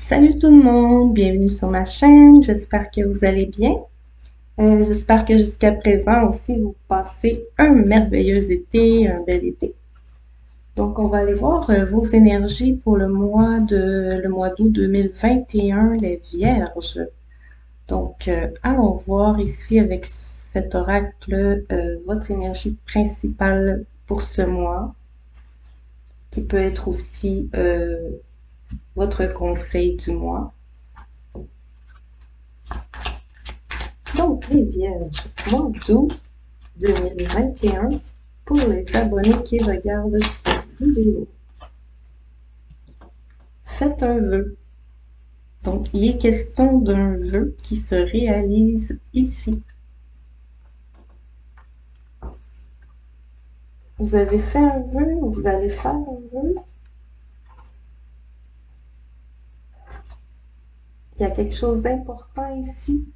Salut tout le monde, bienvenue sur ma chaîne, j'espère que vous allez bien. J'espère que jusqu'à présent aussi vous passez un merveilleux été, un bel été. Donc on va aller voir vos énergies pour le mois d'août 2021, les Vierges. Donc allons voir ici avec cet oracle votre énergie principale pour ce mois, qui peut être aussi votre conseil du mois. Donc, les Vierges, mois d'août 2021 pour les abonnés qui regardent cette vidéo. Faites un vœu. Donc, il est question d'un vœu qui se réalise ici. Vous avez fait un vœu ou vous allez faire un vœu? Il y a quelque chose d'important ici.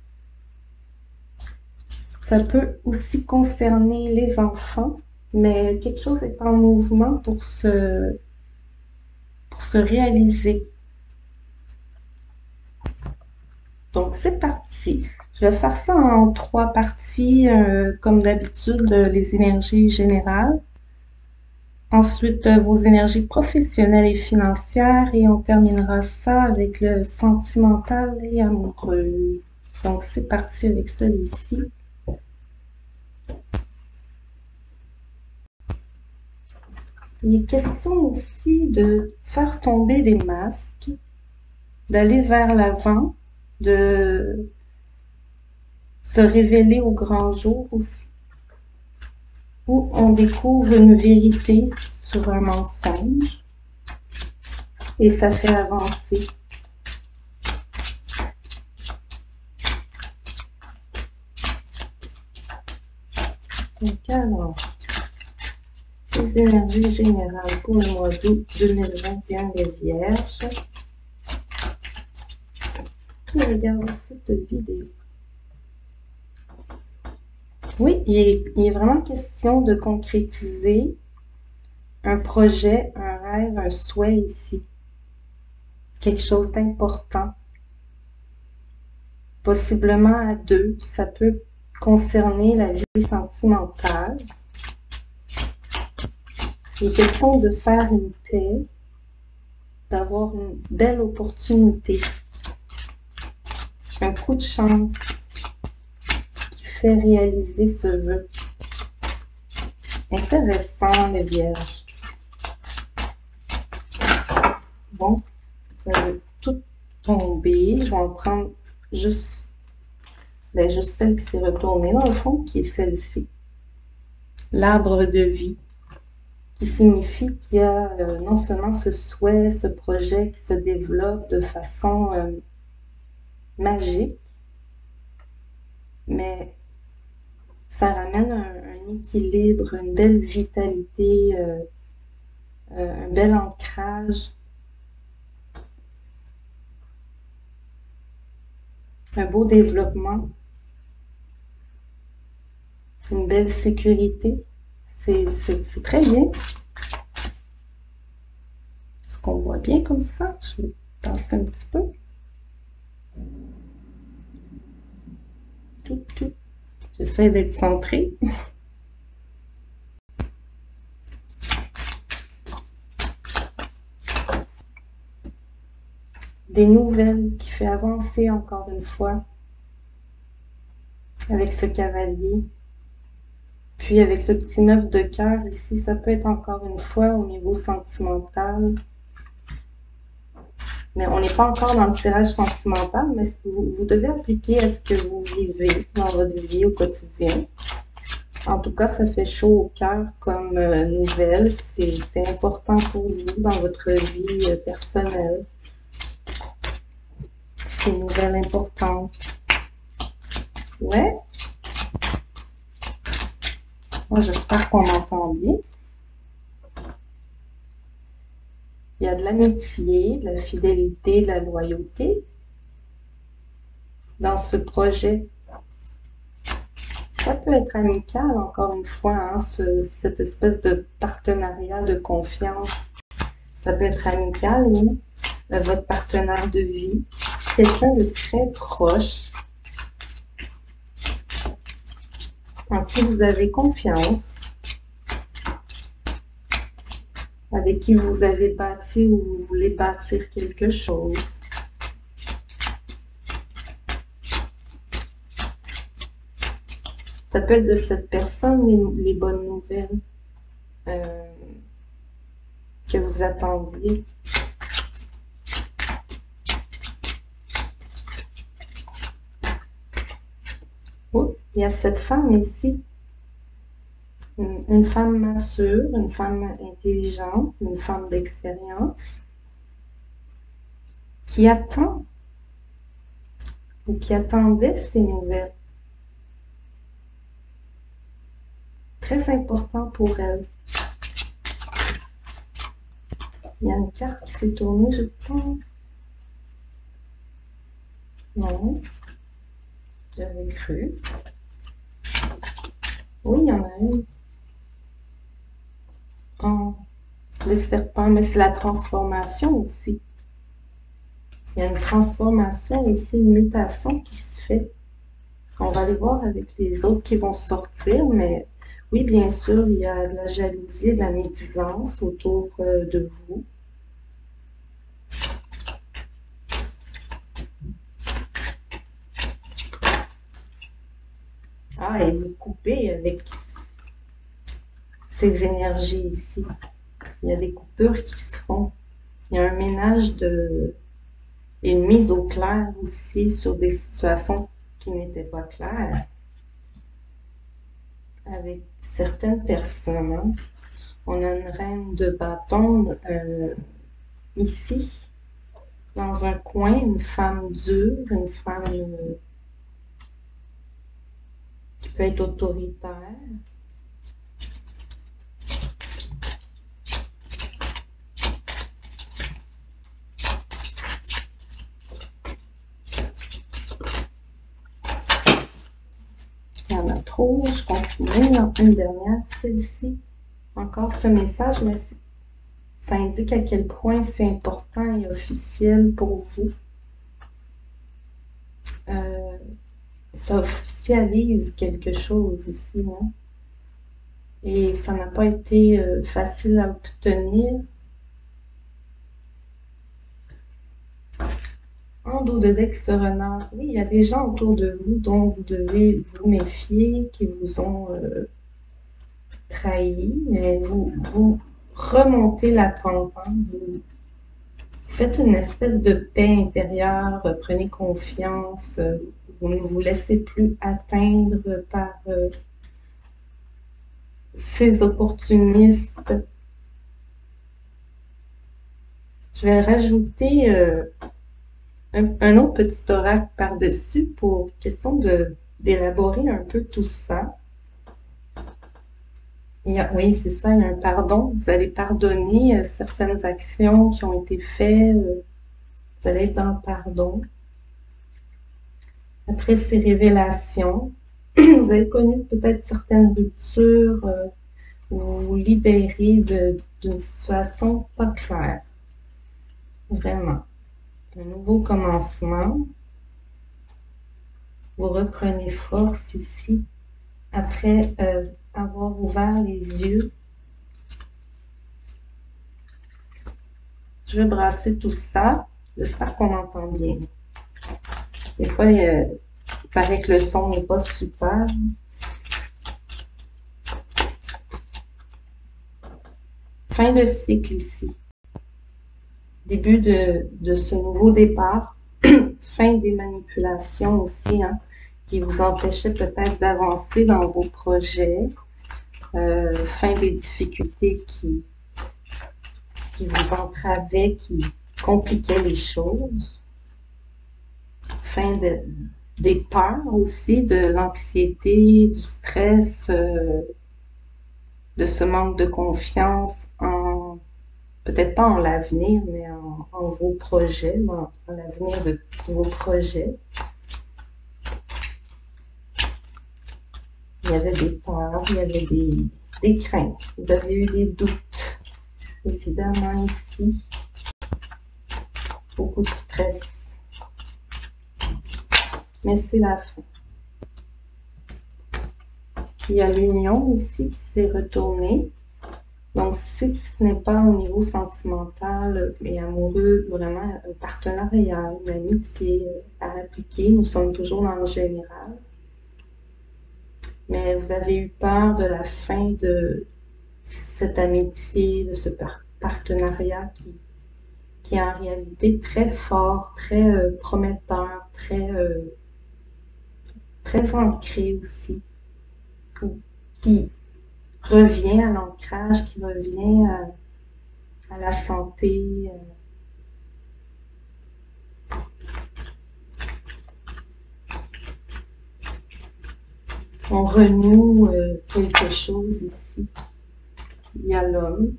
Ça peut aussi concerner les enfants, mais quelque chose est en mouvement pour se réaliser. Donc, c'est parti. Je vais faire ça en 3 parties, comme d'habitude, les énergies générales. Ensuite, vos énergies professionnelles et financières. Et on terminera ça avec le sentimental et amoureux. Donc, c'est parti avec celui-ci. Il est question ici de faire tomber les masques, d'aller vers l'avant, de se révéler au grand jour aussi, où on découvre une vérité sur un mensonge et ça fait avancer. Donc alors, les énergies générales pour le mois d'août 2021 les Vierges qui regardent cette vidéo. Oui, il est vraiment question de concrétiser un projet, un rêve, un souhait ici. Quelque chose d'important. Possiblement à deux, ça peut concerner la vie sentimentale. Il est question de faire une paix, d'avoir une belle opportunité, un coup de chance qui fait réaliser ce vœu. Intéressant, les Vierges. Bon, ça va tout tomber. Je vais en prendre juste celle qui s'est retournée dans le fond, qui est celle-ci. L'arbre de vie, qui signifie qu'il y a non seulement ce souhait, ce projet qui se développe de façon magique, mais ça ramène un équilibre, une belle vitalité, un bel ancrage, un beau développement, une belle sécurité. C'est très bien. Est-ce qu'on voit bien comme ça? Je vais passer un petit peu. Tout. J'essaie d'être centrée. Des nouvelles qui fait avancer encore une fois avec ce cavalier. Puis avec ce petit 9 de cœur ici, ça peut être encore une fois au niveau sentimental. Mais on n'est pas encore dans le tirage sentimental, mais vous devez appliquer à ce que vous vivez dans votre vie au quotidien. En tout cas, ça fait chaud au cœur comme nouvelle. C'est important pour vous dans votre vie personnelle. C'est une nouvelle importante. Ouais. Moi, j'espère qu'on m'entend bien. Il y a de l'amitié, de la fidélité, de la loyauté dans ce projet. Ça peut être amical, encore une fois, hein, cette espèce de partenariat de confiance. Ça peut être amical ou votre partenaire de vie, quelqu'un de très proche, en qui vous avez confiance, avec qui vous avez bâti ou vous voulez bâtir quelque chose. Ça peut être de cette personne les bonnes nouvelles que vous attendiez. Oh, il y a cette femme ici. Une femme mature, une femme intelligente, une femme d'expérience qui attend ou qui attendait ces nouvelles. Très important pour elle. Il y a une carte qui s'est tournée, je pense. Non, j'avais cru. Oui, il y en a une. Oh, le serpent, mais c'est la transformation aussi. Il y a une transformation ici, une mutation qui se fait. On va aller voir avec les autres qui vont sortir, mais oui, bien sûr, il y a de la jalousie, de la médisance autour de vous. Ah, et vous coupez avec ces énergies ici. Il y a des coupures qui se font. Il y a un ménage et une mise au clair aussi sur des situations qui n'étaient pas claires avec certaines personnes. Hein. On a une reine de bâton ici, dans un coin, une femme dure, une femme qui peut être autoritaire. Il y en a trop, je continue. Une dernière, celle-ci. Encore ce message, mais ça indique à quel point c'est important et officiel pour vous. Ça officialise quelque chose ici, hein? Et ça n'a pas été facile à obtenir. En dos de deck ce renard, oui, il y a des gens autour de vous dont vous devez vous méfier, qui vous ont trahi, mais vous remontez la pente, hein? Vous faites une espèce de paix intérieure, prenez confiance, vous ne vous laissez plus atteindre par ces opportunistes. Je vais rajouter un autre petit oracle par-dessus pour question d'élaborer un peu tout ça. Oui, c'est ça, il y a un pardon. Vous allez pardonner certaines actions qui ont été faites. Vous allez être dans le pardon. Après ces révélations, vous avez connu peut-être certaines ruptures, vous vous libérez d'une situation pas claire. Vraiment. Un nouveau commencement. Vous reprenez force ici après avoir ouvert les yeux. Je vais brasser tout ça. J'espère qu'on entend bien. Des fois, il paraît que le son n'est pas super. Fin de cycle ici. Début de ce nouveau départ. Fin des manipulations aussi, hein, qui vous empêchaient peut-être d'avancer dans vos projets. Fin des difficultés qui vous entravaient, qui compliquaient les choses. Fin des peurs aussi, de l'anxiété, du stress, de ce manque de confiance en, peut-être pas en l'avenir, mais en vos projets, en l'avenir de vos projets. Il y avait des peurs, il y avait des craintes, vous avez eu des doutes, évidemment ici. beaucoup de stress. Mais c'est la fin. Il y a l'union ici qui s'est retournée. Donc, si ce n'est pas au niveau sentimental et amoureux, vraiment un partenariat, une amitié à appliquer, nous sommes toujours dans le général. Mais vous avez eu peur de la fin de cette amitié, de ce partenariat qui est en réalité très fort, très prometteur, très ancré aussi, qui revient à l'ancrage, qui revient à la santé. On renoue quelque chose ici. Il y a l'homme.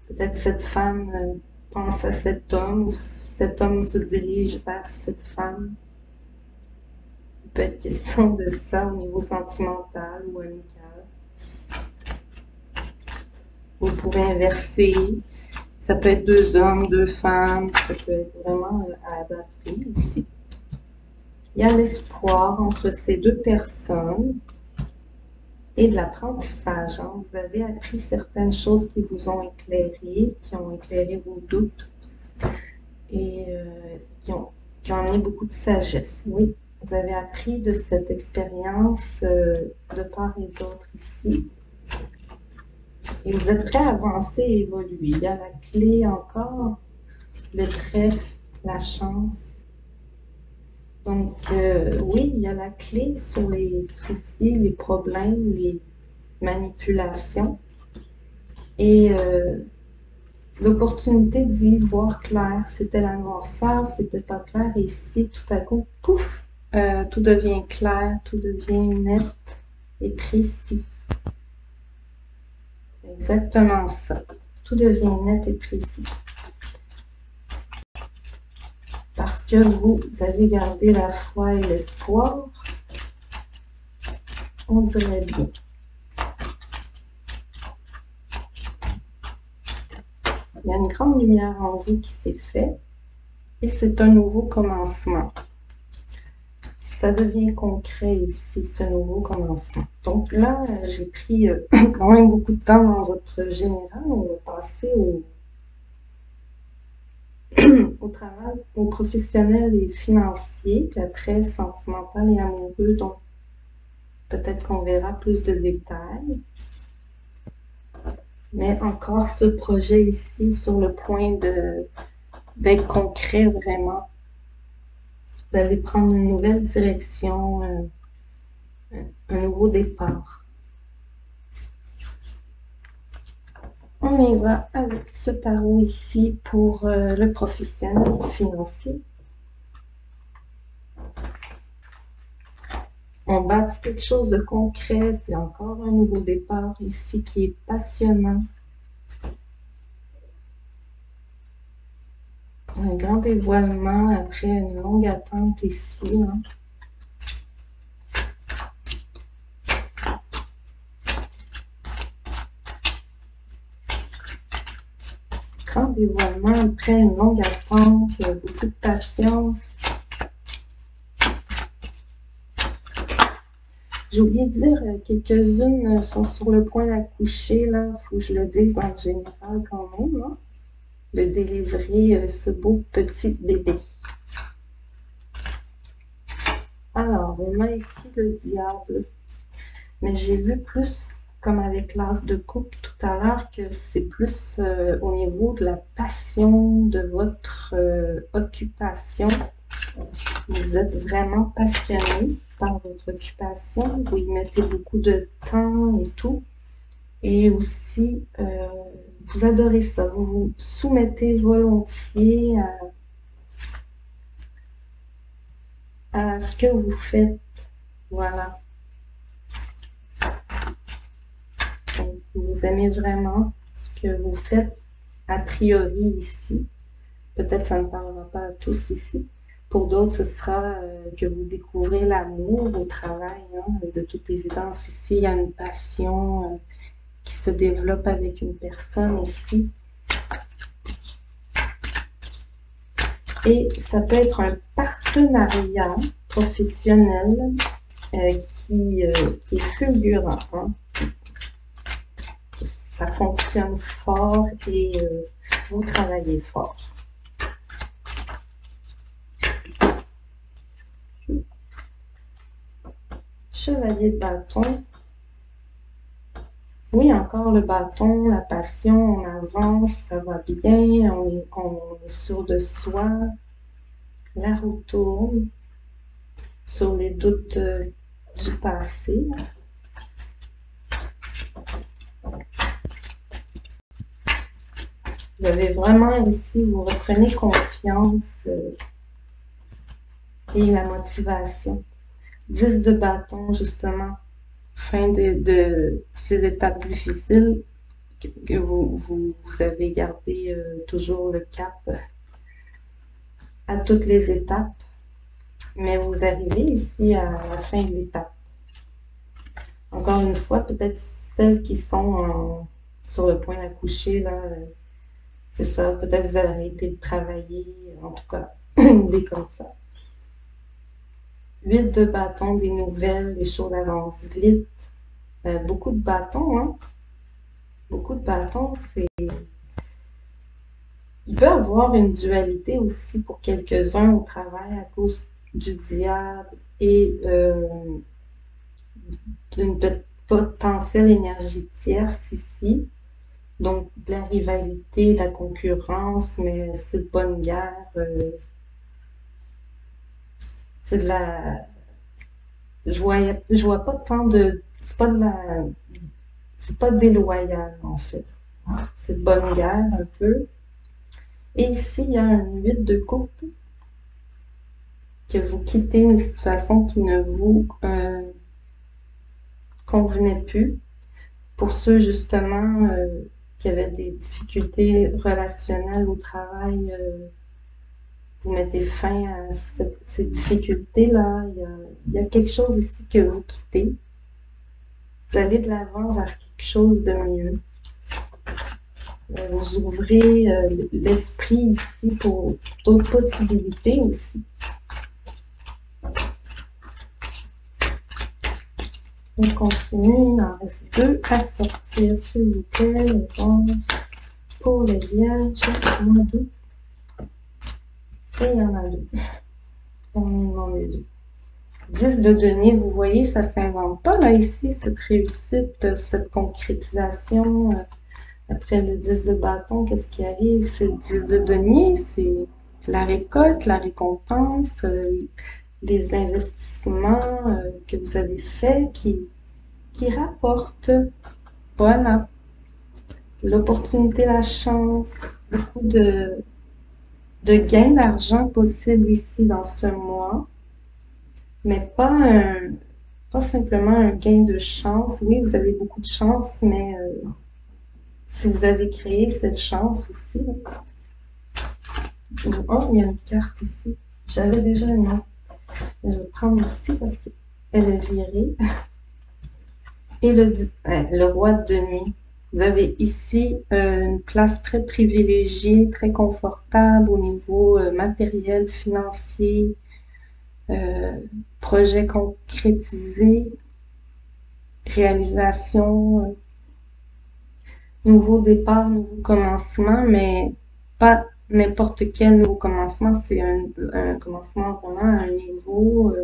Peut-être cette femme pense à cet homme se dirige vers cette femme. Il peut être question de ça au niveau sentimental ou amical. Vous pouvez inverser. Ça peut être deux hommes, deux femmes. Ça peut être vraiment à adapter ici. Il y a l'espoir entre ces deux personnes et de l'apprentissage. Hein. Vous avez appris certaines choses qui vous ont éclairé, qui ont éclairé vos doutes et qui ont amené beaucoup de sagesse. Oui, vous avez appris de cette expérience de part et d'autre ici. Et vous êtes prêt à avancer et évoluer. Il y a la clé encore, le trèfle, la chance. Donc, oui, il y a la clé sur les soucis, les problèmes, les manipulations. Et l'opportunité d'y voir clair. C'était la noirceur, c'était pas clair. Et ici, tout à coup, pouf, tout devient clair, tout devient net et précis. C'est exactement ça. Tout devient net et précis. Parce que vous avez gardé la foi et l'espoir, on dirait bien. Il y a une grande lumière en vous qui s'est faite et c'est un nouveau commencement. Ça devient concret ici, ce nouveau commencement. Donc là, j'ai pris quand même beaucoup de temps dans votre général. On va passer au travail, au professionnel et financier, puis après sentimental et amoureux. Donc peut-être qu'on verra plus de détails. Mais encore ce projet ici sur le point d'être concret vraiment. Vous allez prendre une nouvelle direction, un nouveau départ. On y va avec ce tarot ici pour le professionnel financier. On bâtit quelque chose de concret, c'est encore un nouveau départ ici qui est passionnant. Un grand dévoilement après une longue attente ici. Hein. Grand dévoilement après une longue attente, beaucoup de patience. J'ai oublié de dire, quelques-unes sont sur le point d'accoucher, là, il faut que je le dise en général quand même, hein, de délivrer ce beau petit bébé. Alors, on a ici le diable, mais j'ai vu plus, comme avec l'as de coupe tout à l'heure, que c'est plus au niveau de la passion, de votre occupation. Vous êtes vraiment passionné par votre occupation, vous y mettez beaucoup de temps et tout. Et aussi, vous adorez ça, vous vous soumettez volontiers à ce que vous faites. Voilà. Donc, vous aimez vraiment ce que vous faites a priori ici. Peut-être ça ne parlera pas à tous ici. Pour d'autres, ce sera que vous découvrez l'amour au travail. Hein. De toute évidence, ici, il y a une passion qui se développe avec une personne ici. Et ça peut être un partenariat professionnel qui est fulgurant, hein. Ça fonctionne fort et vous travaillez fort. Chevalier de bâton. Oui, encore le bâton, la passion, on avance, ça va bien, on est sûr de soi. La roue tourne sur les doutes du passé. Vous avez vraiment ici, vous reprenez confiance et la motivation. 10 de bâton, justement, fin de ces étapes difficiles que vous avez gardé toujours le cap à toutes les étapes. Mais vous arrivez ici à la fin de l'étape. Encore une fois, peut-être celles qui sont sur le point d'accoucher, là, c'est ça, peut-être vous avez arrêté de travailler, en tout cas, des comme ça. 8 de bâton, des nouvelles, les choses avancent vite. Beaucoup de bâtons, hein? Beaucoup de bâtons, c'est... Il peut y avoir une dualité aussi pour quelques-uns au travail à cause du diable et d'une potentielle énergie tierce ici. Donc, de la rivalité, de la concurrence, mais c'est de bonne guerre. C'est de la... Je vois pas tant de... C'est pas de la... C'est pas déloyal, en fait. C'est de bonne guerre, un peu. Et ici, il y a un 8 de coupe que vous quittez une situation qui ne vous convenait plus. Pour ceux, justement, qui avaient des difficultés relationnelles au travail, vous mettez fin à ces difficultés-là. Il y a quelque chose ici que vous quittez. Vous allez de l'avant vers quelque chose de mieux. Vous ouvrez l'esprit ici pour d'autres possibilités aussi. On continue, il en reste 2 à sortir, s'il vous plaît, les anges. Pour les vierges, moins 2. Et il y en a 2. On en a 2. 10 de denier, vous voyez, ça ne s'invente pas là ici, cette réussite, cette concrétisation. Après le 10 de bâton, qu'est-ce qui arrive? C'est le 10 de denier, c'est la récolte, la récompense, les investissements que vous avez faits qui rapportent. Voilà. L'opportunité, la chance, beaucoup de gains d'argent possibles ici dans ce mois, mais pas simplement un gain de chance. Oui, vous avez beaucoup de chance, mais si vous avez créé cette chance aussi. Oh, il y a une carte ici. J'avais déjà une autre. Je vais prendre aussi parce qu'elle est virée. Et le roi de denier. Vous avez ici une place très privilégiée, très confortable au niveau matériel, financier, projet concrétisé, réalisation, nouveau départ, nouveau commencement, mais pas n'importe quel nouveau commencement, c'est un commencement vraiment à un niveau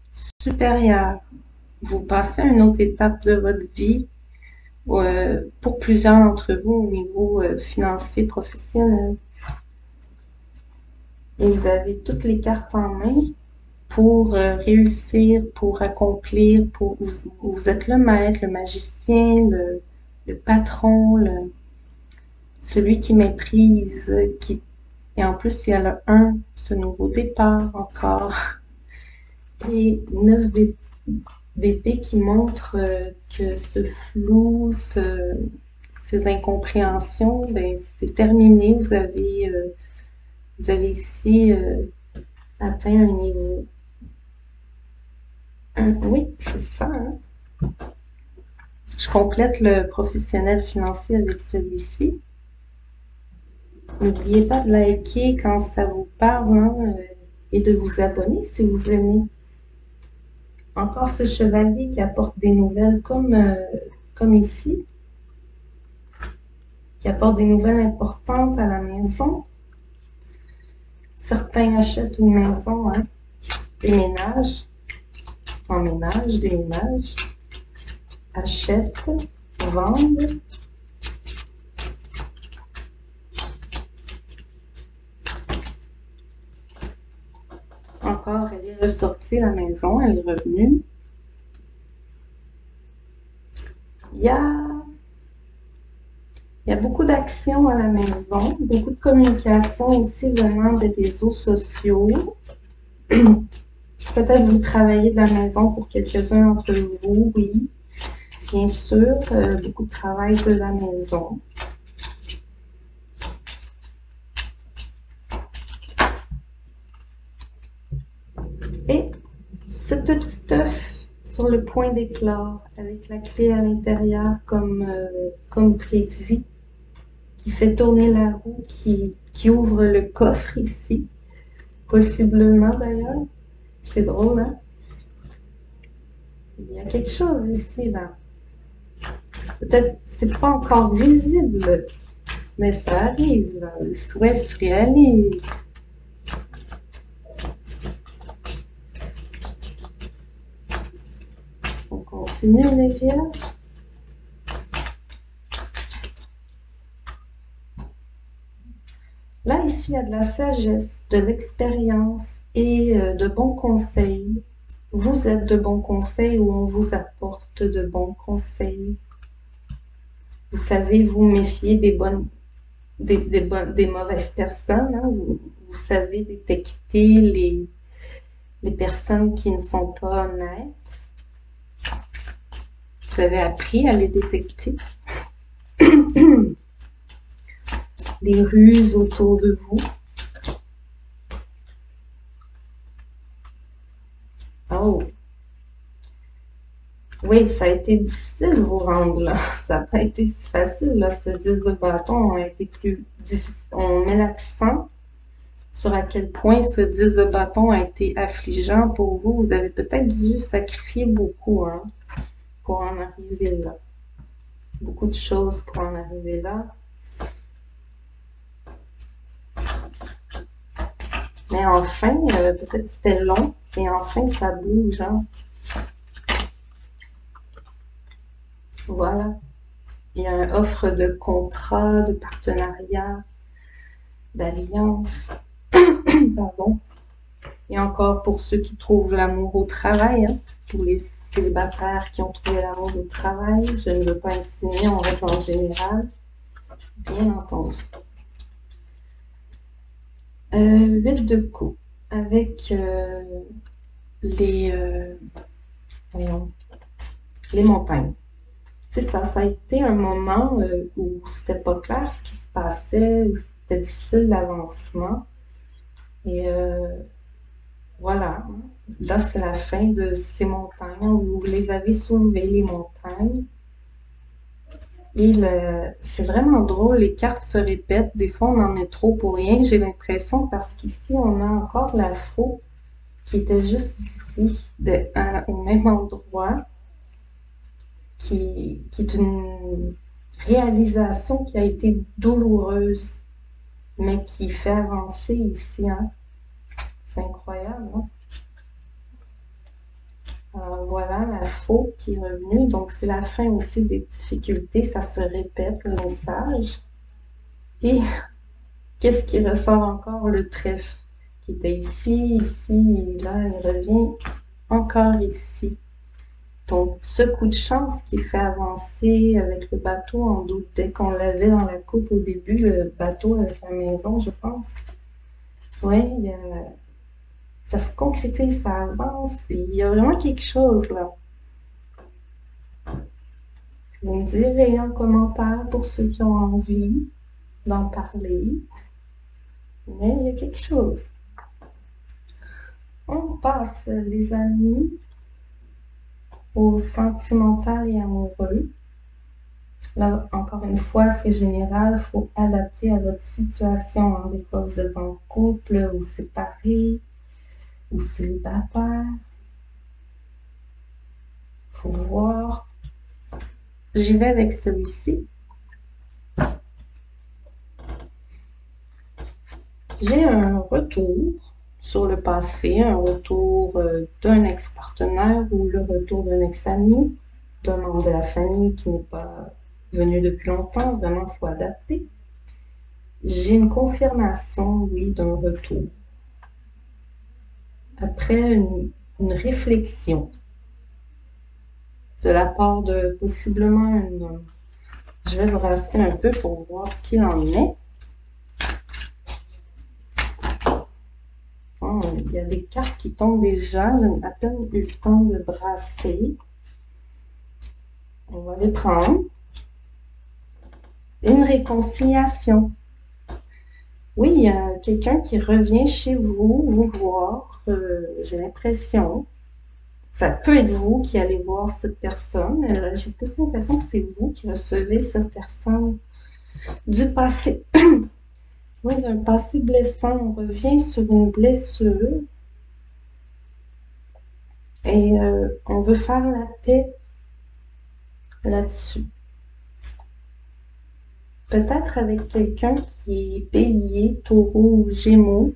supérieur. Vous passez à une autre étape de votre vie pour plusieurs d'entre vous au niveau financier, professionnel. Et vous avez toutes les cartes en main pour réussir, pour accomplir, vous êtes le maître, le magicien, le patron, celui qui maîtrise, et en plus il y a le 1, ce nouveau départ encore, et 9 d'épée qui montre que ce flou, ces incompréhensions, ben, c'est terminé. Vous avez ici atteint un niveau. Oui, c'est ça. Hein? Je complète le professionnel financier avec celui-ci. N'oubliez pas de liker quand ça vous parle, hein, et de vous abonner si vous aimez. Encore ce chevalier qui apporte des nouvelles comme ici, qui apporte des nouvelles importantes à la maison. Certains achètent une maison, hein, déménagent, emménagent, déménagent, achètent, vendent. Encore, elle est ressortie la maison, elle est revenue. Il y a beaucoup d'actions à la maison, beaucoup de communication aussi venant des réseaux sociaux. Peut-être vous travaillez de la maison pour quelques-uns d'entre vous, oui. Bien sûr, beaucoup de travail de la maison. Et ce petit œuf sur le point d'éclore, avec la clé à l'intérieur comme prédit, qui fait tourner la roue, qui ouvre le coffre ici, possiblement d'ailleurs. C'est drôle, hein? Il y a quelque chose ici, là. Peut-être c'est pas encore visible, mais ça arrive, là. Le souhait se réalise. On continue, les vierges. Là, ici, il y a de la sagesse, de l'expérience et de bons conseils. Vous êtes de bons conseils ou on vous apporte de bons conseils. Vous savez vous méfier des mauvaises personnes. Hein. Vous savez détecter les personnes qui ne sont pas honnêtes. Vous avez appris à les détecter. Les ruses autour de vous. Oh! Oui, ça a été difficile de vous rendre là. Ça n'a pas été si facile, là. Ce 10 de bâton a été plus difficile. On met l'accent sur à quel point ce 10 de bâton a été affligeant pour vous. Vous avez peut-être dû sacrifier beaucoup, hein, pour en arriver là. Beaucoup de choses pour en arriver là. Mais enfin, peut-être c'était long, et enfin ça bouge, hein. Voilà. Il y a une offre de contrat, de partenariat, d'alliance. Pardon. Et encore pour ceux qui trouvent l'amour au travail, hein, pour les célibataires qui ont trouvé l'amour au travail, je ne veux pas insinuer, on reste en général, bien entendu. 8 de coups avec voyons, les montagnes. C'est ça, ça a été un moment où c'était pas clair ce qui se passait, où c'était difficile l'avancement. Et voilà, là c'est la fin de ces montagnes. Vous les avez soulevées, les montagnes. Et c'est vraiment drôle, les cartes se répètent. Des fois, on en met trop pour rien, j'ai l'impression, parce qu'ici, on a encore la faux qui était juste ici, au même endroit, qui est une réalisation qui a été douloureuse, mais qui fait avancer ici. Hein. C'est incroyable. Hein? Alors voilà, la faux qui est revenue. Donc, c'est la fin aussi des difficultés. Ça se répète, le message. Et qu'est-ce qui ressort encore? Le trèfle qui était ici, ici, et là, il revient encore ici. Donc, ce coup de chance qui fait avancer avec le bateau en doute, dès qu'on l'avait dans la coupe au début, le bateau avec la maison, je pense. Oui, ça se concrétise, ça avance, et il y a vraiment quelque chose là. Vous me direz en commentaire pour ceux qui ont envie d'en parler, mais il y a quelque chose. On passe, les amis, au sentimental et amoureux. Là, encore une fois, c'est général, il faut adapter à votre situation, hein. Des fois, vous êtes en couple, ou séparé, ou célibataire. Il faut voir. J'y vais avec celui-ci. J'ai un retour sur le passé, un retour d'un ex-partenaire ou le retour d'un ex-ami, d'un membre de la famille qui n'est pas venu depuis longtemps. Vraiment, il faut adapter. J'ai une confirmation, oui, d'un retour. Après une réflexion de la part de possiblement une... Je vais brasser un peu pour voir ce qu'il en est. Oh, il y a des cartes qui tombent déjà. J'ai à peine eu le temps de brasser. On va les prendre. Une réconciliation. Oui, il y a quelqu'un qui revient chez vous, vous voir. J'ai l'impression. Ça peut être vous qui allez voir cette personne. J'ai plus l'impression que c'est vous qui recevez cette personne du passé. Oui, d'un passé blessant. On revient sur une blessure et on veut faire la paix là-dessus. Peut-être avec quelqu'un qui est bélier, taureau ou gémeaux,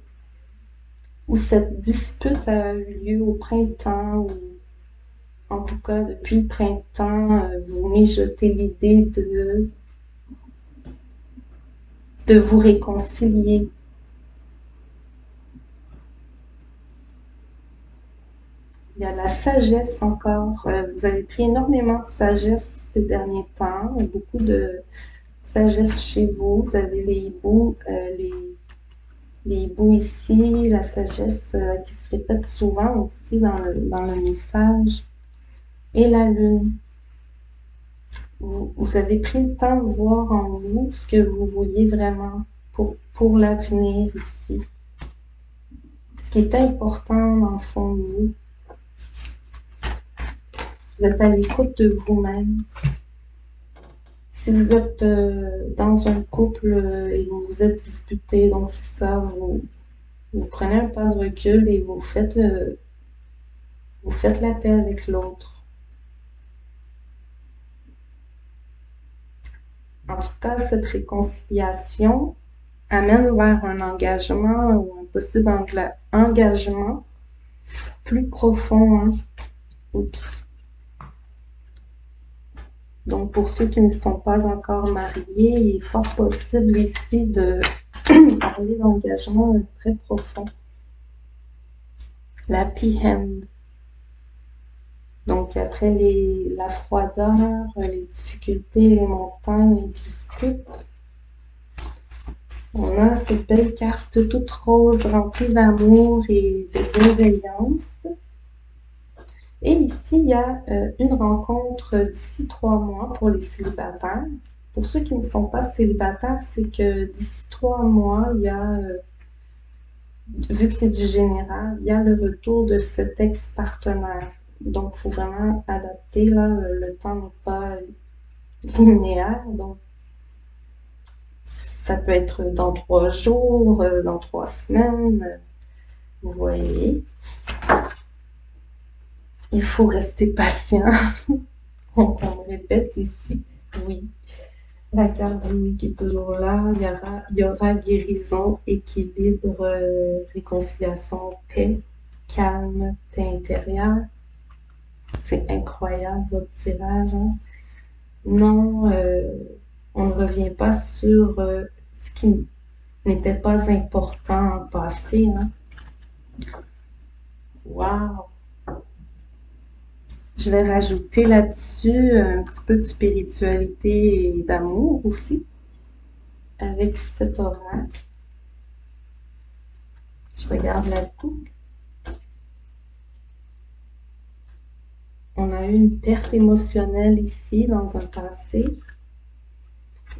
où cette dispute a eu lieu au printemps, ou en tout cas depuis le printemps, vous mijotez l'idée de vous réconcilier. Il y a la sagesse encore. Vous avez pris énormément de sagesse ces derniers temps. Il y a beaucoup de sagesse chez vous. Vous avez les hiboux, les hiboux ici, la sagesse qui se répète souvent aussi dans le message. Et la lune. Vous avez pris le temps de voir en vous ce que vous vouliez vraiment pour l'avenir ici. Ce qui est important dans le fond de vous. Vous êtes à l'écoute de vous-même. Si vous êtes dans un couple et vous vous êtes disputé, donc c'est ça, vous prenez un pas de recul et vous faites la paix avec l'autre. En tout cas, cette réconciliation amène vers un engagement ou un possible engagement plus profond. Hein. Oups. Donc, pour ceux qui ne sont pas encore mariés, il est fort possible ici de parler d'engagement très profond. L'happy end. Donc, après la froideur, les difficultés, les montagnes, les disputes, on a cette belle carte toute rose remplie d'amour et de bienveillance. Et ici, il y a une rencontre d'ici 3 mois pour les célibataires. Pour ceux qui ne sont pas célibataires, c'est que d'ici 3 mois, il y a, vu que c'est du général, il y a le retour de cet ex-partenaire. Donc, il faut vraiment adapter, là, le temps n'est pas linéaire, donc ça peut être dans 3 jours, dans 3 semaines, vous voyez. Il faut rester patient. Donc, on répète ici, oui. La carte du oui qui est toujours là. Il y aura guérison, équilibre, réconciliation, paix, calme, paix intérieure. C'est incroyable votre tirage. Hein? Non, on ne revient pas sur ce qui n'était pas important en passé. Hein? Wow! Je vais rajouter là-dessus un petit peu de spiritualité et d'amour aussi avec cet oracle. Je regarde la coupe. On a eu une perte émotionnelle ici dans un passé.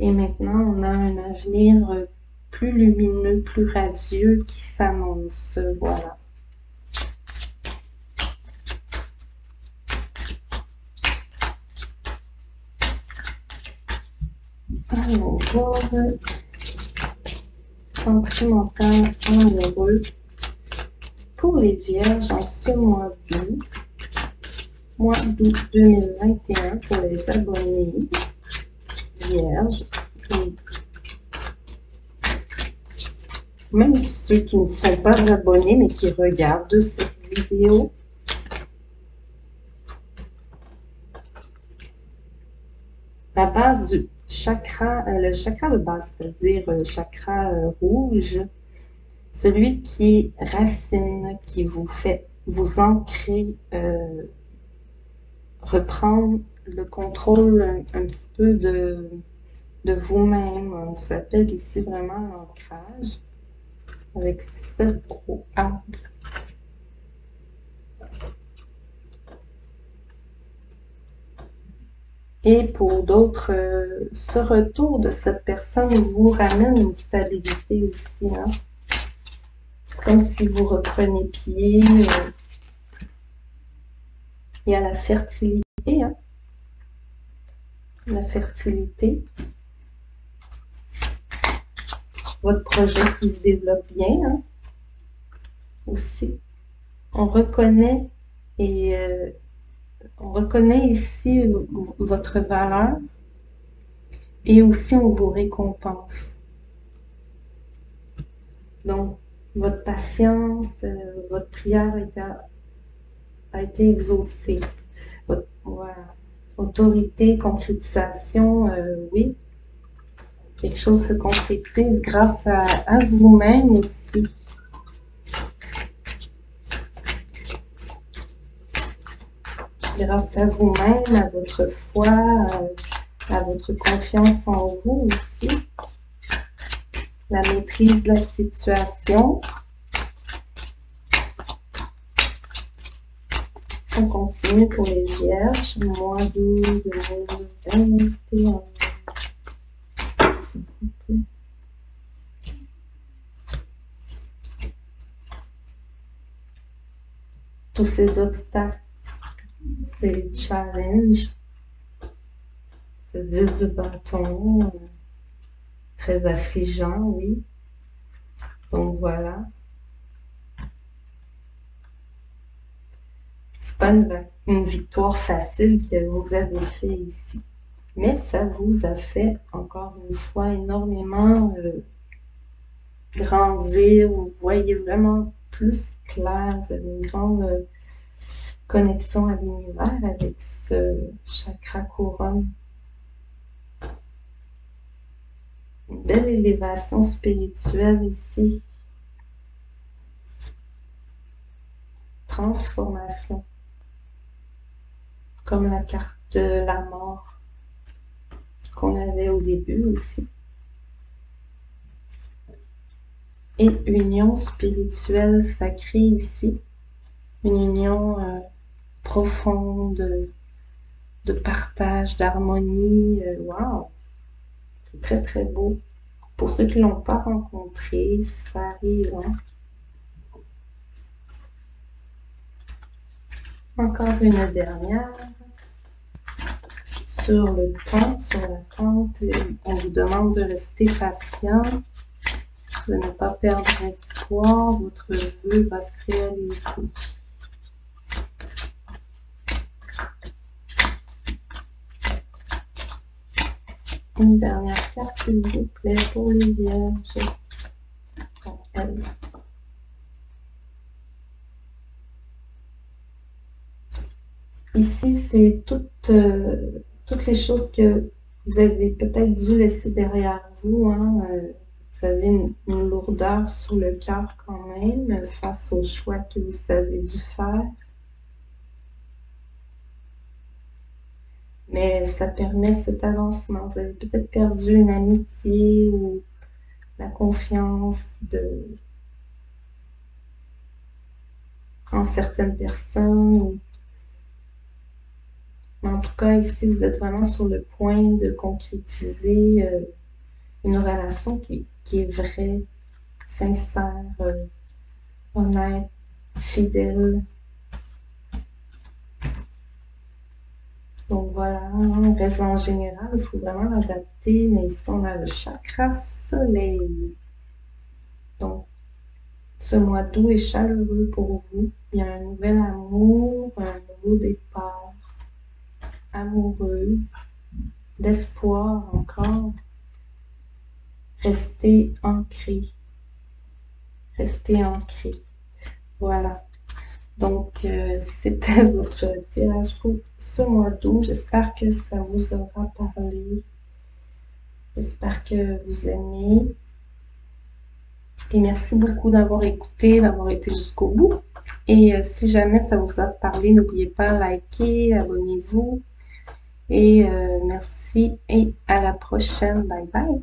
Et maintenant, on a un avenir plus lumineux, plus radieux qui s'annonce. Voilà. voir sentimental amoureux pour les vierges en ce mois d'août 2021 pour les abonnés vierges. Et même ceux qui ne sont pas abonnés mais qui regardent cette vidéo. La base du chakra, le chakra de base, c'est-à-dire le chakra rouge, celui qui racine, qui vous fait vous ancrer, reprendre le contrôle un petit peu de vous-même. On vous appelle ici vraiment l'ancrage avec ce gros A. Et pour d'autres, ce retour de cette personne vous ramène une stabilité aussi. Hein? C'est comme si vous reprenez pied. Il y a la fertilité. Hein? La fertilité. Votre projet qui se développe bien. Hein? Aussi. On reconnaît et on reconnaît ici votre valeur et aussi on vous récompense. Donc, votre patience, votre prière a été exaucée. Voilà. Autorité, concrétisation, oui. Quelque chose se concrétise grâce à vous-même aussi. Grâce à vous-même, à votre foi, à votre confiance en vous aussi. La maîtrise de la situation. On continue pour les vierges. Mois d'août 2021. Tous ces obstacles, ces challenges, ce 10 de bâton, très affligeant, oui. Donc voilà. C'est pas une victoire facile que vous avez fait ici, mais ça vous a fait encore une fois énormément grandir. Vous voyez vraiment plus clair. Vous avez une grande connexion à l'univers avec ce chakra couronne. Une belle élévation spirituelle ici. Transformation. Comme la carte de la mort qu'on avait au début aussi. Et union spirituelle sacrée ici. Une union profonde de partage, d'harmonie. Wow! C'est très très beau. Pour ceux qui ne l'ont pas rencontré, ça arrive. Hein? Encore une dernière. Sur le temps, sur l'attente, on vous demande de rester patient, de ne pas perdre espoir. Votre vœu va se réaliser. Une dernière carte, s'il vous plaît, pour les vierges. Ici, c'est toutes les choses que vous avez peut-être dû laisser derrière vous. Hein. Vous avez une lourdeur sur le cœur quand même face aux choix que vous avez dû faire. Mais ça permet cet avancement. Vous avez peut-être perdu une amitié ou la confiance en certaines personnes. Mais en tout cas, ici, vous êtes vraiment sur le point de concrétiser une relation qui est vraie, sincère, honnête, fidèle. Donc voilà, on reste en général, il faut vraiment l'adapter, mais ici on a le chakra soleil. Donc, ce mois d'août est chaleureux pour vous. Il y a un nouvel amour, un nouveau départ amoureux, d'espoir encore. Restez ancré, restez ancré. Voilà. Donc, c'était votre tirage pour ce mois d'août. J'espère que ça vous aura parlé. J'espère que vous aimez. Et merci beaucoup d'avoir écouté, d'avoir été jusqu'au bout. Et si jamais ça vous a parlé, n'oubliez pas de liker, abonnez-vous. Et merci et à la prochaine. Bye bye.